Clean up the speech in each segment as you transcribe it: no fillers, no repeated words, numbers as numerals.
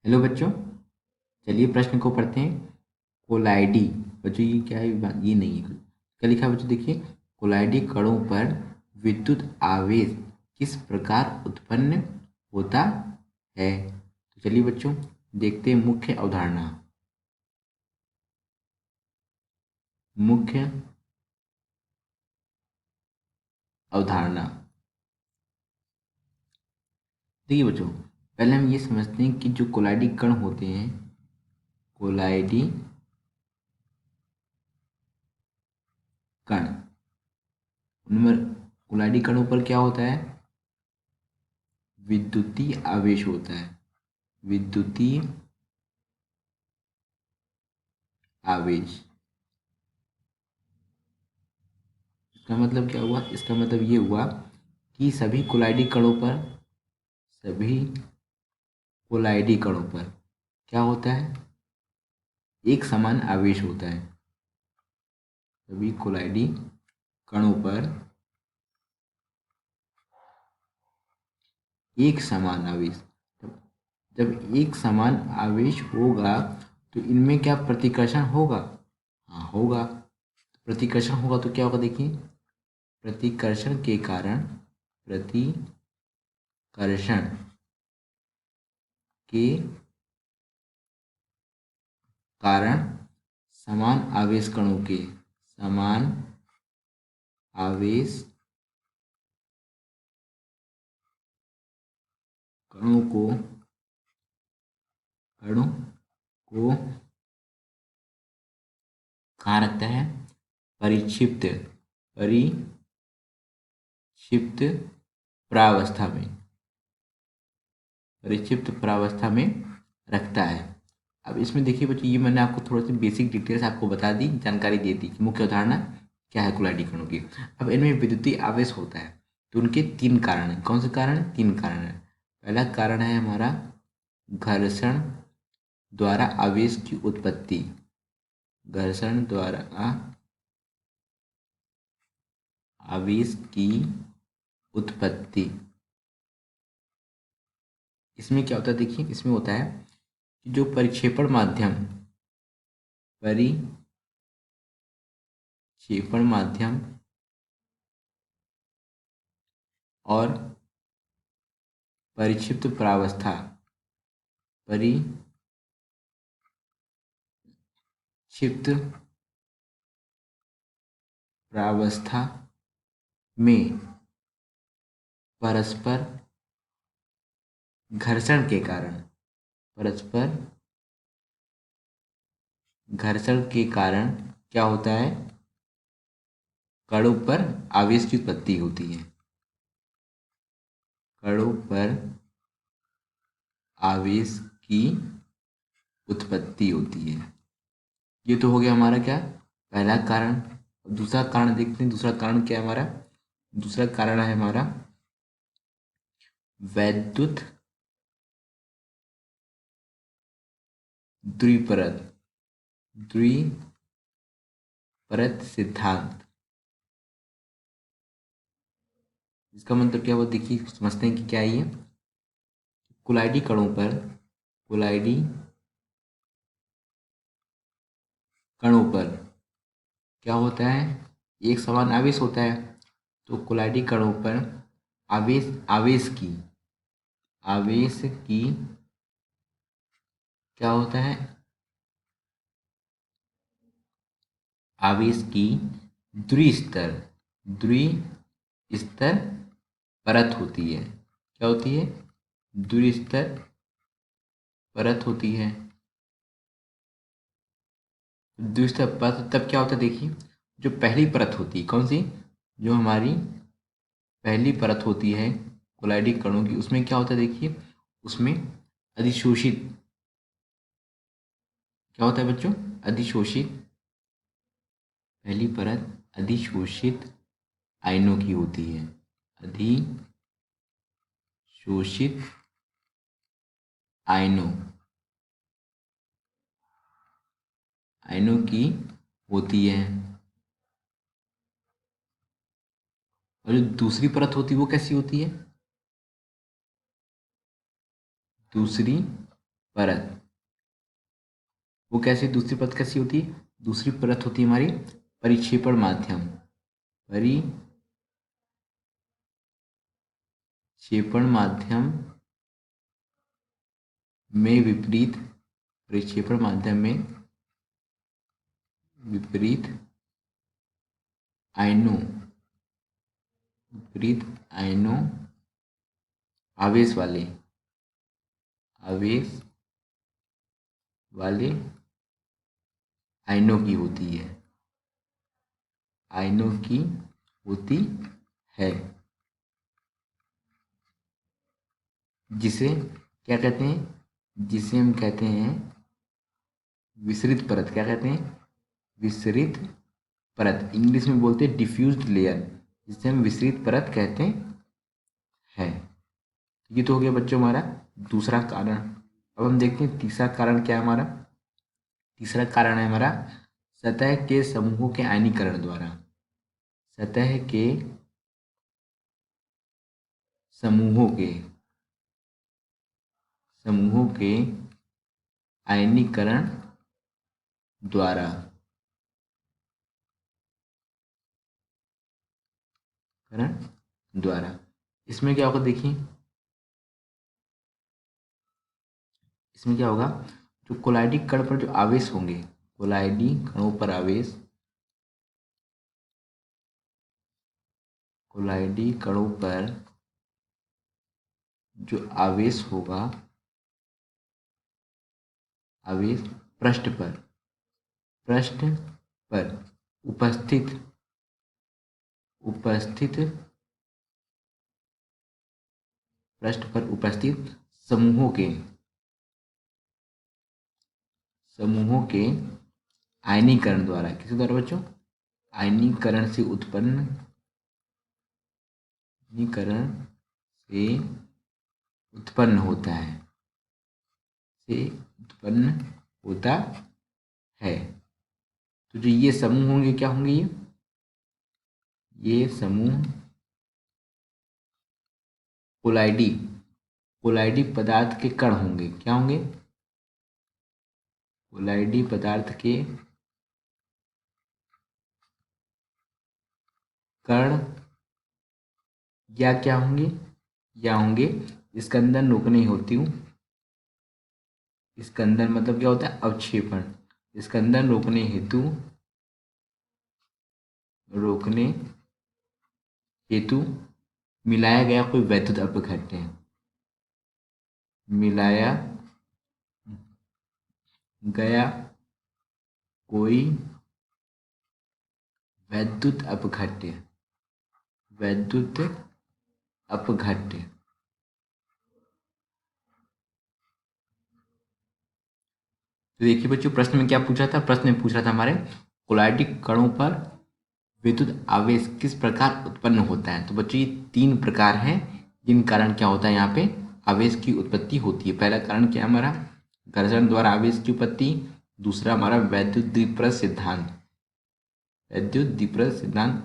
Hello बच्चों, चलिए प्रश्न को पढ़ते हैं। कोलाइडी। बच्चों ये क्या है? ये नहीं है। क्या लिखा है बच्चों? देखिए, कोलाइडी कणों पर विद्युत आवेश किस प्रकार उत्पन्न होता है। तो चलिए बच्चों, देखते हैं मुख्य अवधारणा। मुख्य अवधारणा। देखिए बच्चों, पहले हम ये समझते हैं कि जो कोलाइडी कण होते हैं, कोलाइडी कण, उनमें कोलाइडी कणों पर क्या होता है? विद्युतीय आवेश होता है। विद्युतीय आवेश। इसका मतलब क्या हुआ? इसका मतलब ये हुआ कि सभी कोलाइडी कणों पर क्या होता है? एक समान आवेश होता है। सभी कोलाइडी कणों पर एक समान आवेश। जब एक समान आवेश होगा तो इनमें क्या प्रतिकर्षण होगा? हाँ, होगा। प्रतिकर्षण होगा तो क्या होगा? देखिए, प्रतिकर्षण के कारण प्रतिकर्षण के कारण समान आवेश कणों के समान आवेश कणों को कहाँ रखता है? परिक्षिप्त परिक्षिप्त प्रावस्था में। परिक्षिप्त प्रावस्था में रखता है। अब इसमें देखिए बच्चों, ये मैंने आपको थोड़ा सी बेसिक डिटेल्स आपको बता दी, जानकारी दे दी कि मुख्य अवधारणा क्या है कोलाइडी कणों की। अब इनमें विद्युतीय आवेश होता है तो उनके तीन कारण हैं। कौन से कारण हैं? तीन कारण हैं। पहला कारण है हमारा घर्षण द्वारा आवेश की उत्पत्ति। घर्षण द्वारा आवेश की उत्पत्ति। इसमें क्या होता है? देखिए, इसमें होता है कि जो परिक्षेपण माध्यम और परिक्षिप्त प्रावस्था में परस्पर घर्षण के कारण परस्पर घर्षण के कारण क्या होता है? कणों पर आवेश की उत्पत्ति होती है। कणों पर आवेश की उत्पत्ति होती है। ये तो हो गया हमारा क्या? पहला कारण। अब दूसरा कारण देखते हैं। दूसरा कारण क्या है हमारा? दूसरा कारण है हमारा वैद्युत द्विपरत द्विपरत सिद्धांत। इसका मतलब क्या हुआ? देखिए, समझते हैं कि क्या है ये। कोलाइडी कणों पर कोलाइडी कणों पर क्या होता है? एक समान आवेश होता है। तो कोलाइडी कणों पर आवेश आवेश की क्या होता है? आवेश की द्वि स्तर परत होती है। क्या होती है? द्वि-स्तर परत होती है। द्वि-स्तर परत तब क्या होता है? देखिए, जो पहली परत होती है, कौन सी? जो हमारी पहली परत होती है कोलाइडी कणों की, उसमें क्या होता है? देखिए, उसमें अधिशोषित क्या होता है बच्चों? अधिशोषित। पहली परत अधिशोषित आयनों की होती है। अधिशोषित आयनों आयनों की होती है। और जो दूसरी परत होती है वो कैसी होती है? दूसरी परत। वो कैसी, दूसरी परत कैसी होती है? दूसरी परत होती है हमारी परिक्षेपण माध्यम। परिक्षेपण माध्यम में विपरीत, परिक्षेपण माध्यम में विपरीत आयनों, विपरीत आयनों, आवेश वाले आयनों की होती है, आयनों की होती है, जिसे क्या कहते हैं? जिसे हम कहते हैं विसरित परत। क्या कहते हैं? विसरित परत। इंग्लिश में बोलते हैं डिफ्यूज्ड लेयर, जिसे हम विसरित परत कहते हैं। ये तो हो गया बच्चों हमारा दूसरा कारण। अब हम देखते हैं तीसरा कारण क्या है हमारा। तीसरा कारण है हमारा सतह के समूहों के आयनीकरण द्वारा। सतह के समूहों के आयनीकरण द्वारा। इसमें क्या होगा देखिए, इसमें क्या होगा, जो कोलाइडी कण पर जो आवेश होंगे, कोलाइडी कणों पर आवेश, कोलाइडी कणों पर जो आवेश होगा, आवेश पृष्ठ पर उपस्थित पृष्ठ पर उपस्थित समूहों के आयनीकरण द्वारा। किसके द्वारा बच्चों? आयनीकरण से उत्पन्न होता है। तो जो ये समूह होंगे, क्या होंगे? ये समूह कोलाइडी पदार्थ के कण होंगे। क्या होंगे? कोलाइडी पदार्थ के कण या क्या होंगे? या होंगे स्कंदन रोकने होती हूँ। स्कंदन मतलब क्या होता है? अवक्षेपण। स्कंदन रोकने हेतु मिलाया गया कोई वैद्युत अपघट्य, मिलाया गया कोई वैद्युत अपघट्य। तो देखिए बच्चों, प्रश्न में क्या पूछा था? प्रश्न में पूछा था हमारे कोलाइडी कणों पर विद्युत आवेश किस प्रकार उत्पन्न होता है। तो बच्चों ये 3 प्रकार हैं जिन कारण क्या होता है, यहाँ पे आवेश की उत्पत्ति होती है। पहला कारण क्या हमारा? घर्षण द्वारा आवेश की उत्पत्ति। दूसरा हमारा वैद्युत द्विपरत सिद्धांत।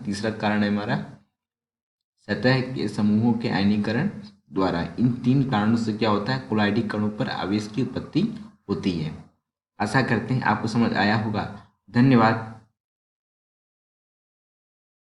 तीसरा कारण है हमारा सतह के समूहों के आयनीकरण द्वारा। इन 3 कारणों से क्या होता है? कोलाइडी कणों पर आवेश की उत्पत्ति होती है। आशा करते हैं आपको समझ आया होगा। धन्यवाद।